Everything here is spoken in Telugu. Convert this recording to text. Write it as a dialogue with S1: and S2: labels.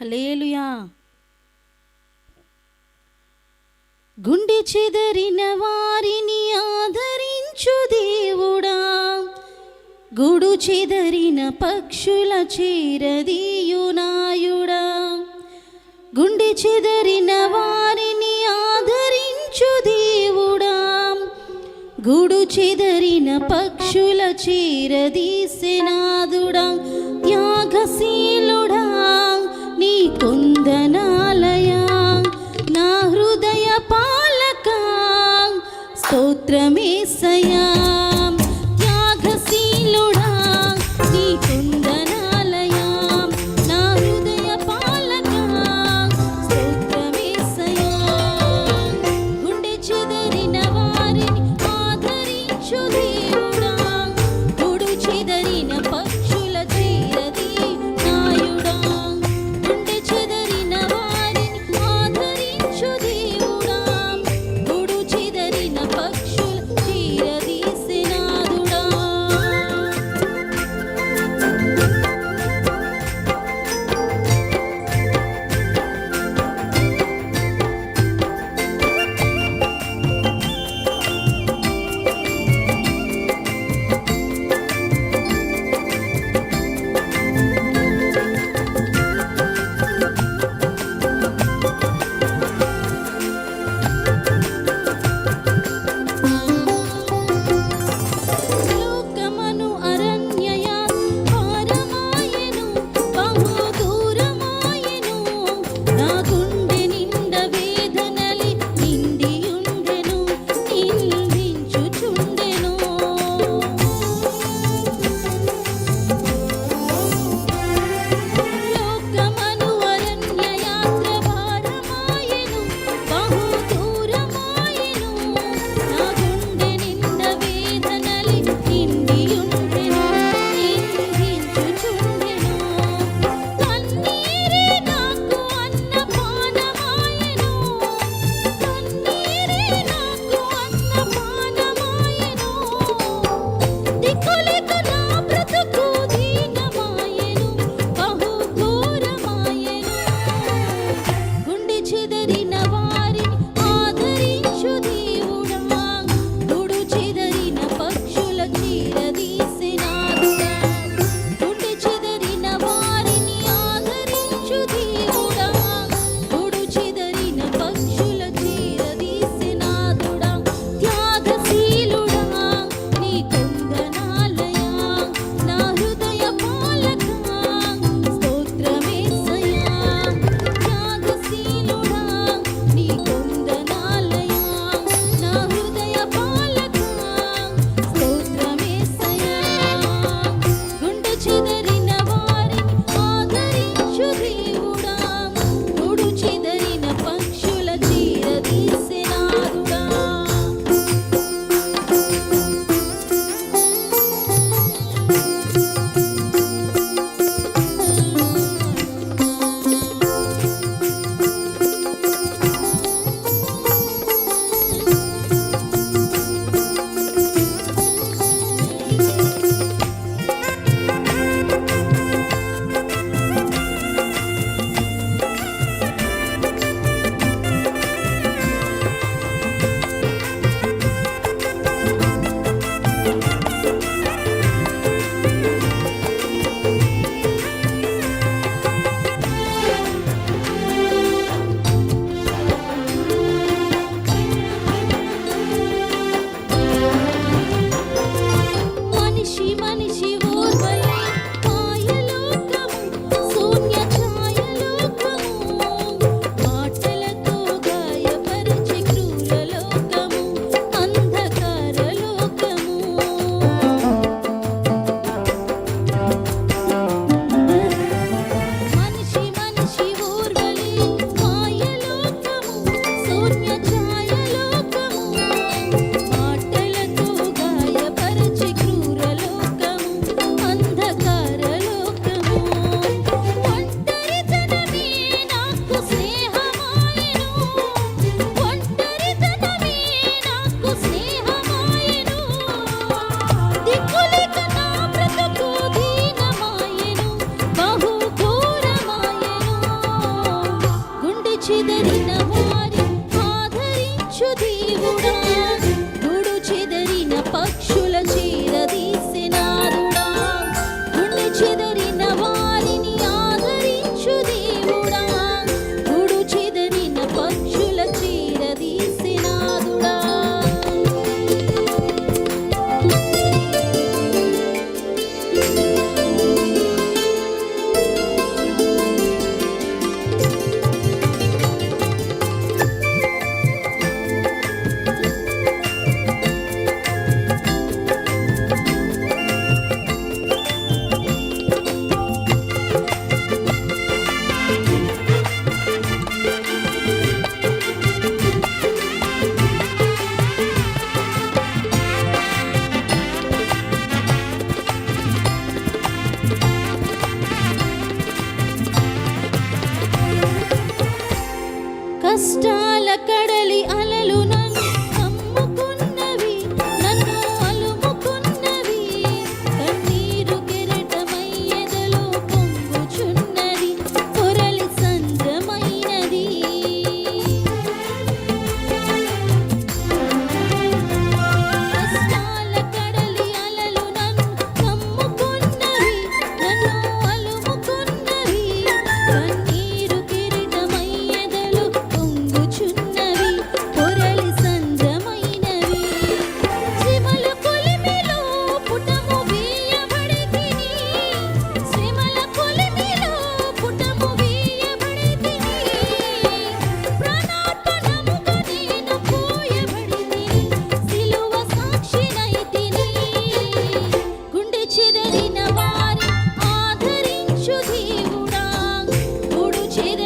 S1: హల్లెలూయా. గుండె చెదరిన వారిని ఆదరించు దేవుడా, గూడు చెదరిన పక్షుల చేరదీయునాయుడా. గుండె చెదరిన వారిని ఆదరించు దేవుడా, గూడు చెదరిన పక్షుల చేరదీసెనాదుడా. త్యాగశీలుడా నీ కొందనాలయా, నా హృదయ పాలక స్తోత్రమేసయ్యా. త్యాగశీలుడా నీ కొందనాలయా, నా హృదయ పాలక స్తోత్రమేసయ్యా. గుండె చెదరిన వారిని ఆదరించు దేవుడా, గూడు చెదరిన పక్షుల చేరదీయునాయుడా. గుండె చెదరిన వారిని ఆదరించు దేవుడా, గూడు చెదరిన పక్షుల చెదరిన వారి ఆదరించు దేవుడా గూడు చెదరిన పక్షుల చేరదీసినారుడా గుండె చెదరిన వారిని ఆదరించు దేవుడా గూడు చెదరిన పక్షుల చేరదీసినారుడా కష్టాల కడలి అలలు నన్ను కమ్ముకున్నవి నన్ను అలుముకున్నవి కన్నీరు కెరటమై ఎదలో పొంగుచున్నది పొరలి సంద్రమైనది కష్టాల కడలి అలలు నన్ను కమ్ముకున్నవి నన్ను అలుముకున్నవి కన్నీరు కెరటమై ఎదలో పొంగుచున్నవి పొరలి సంద్రమైనవి శ్రమల కొలిమిలో పుటము వేయబడితిని శ్రమల కొలిమిలో పుటము వేయబడితిని ప్రాణార్పణముగా నేను పోయబడితిని సిలువ సాక్షినైతిని గుండె చెదరిన వారి ఆదరించు దేవుడా గూడు చెదరిన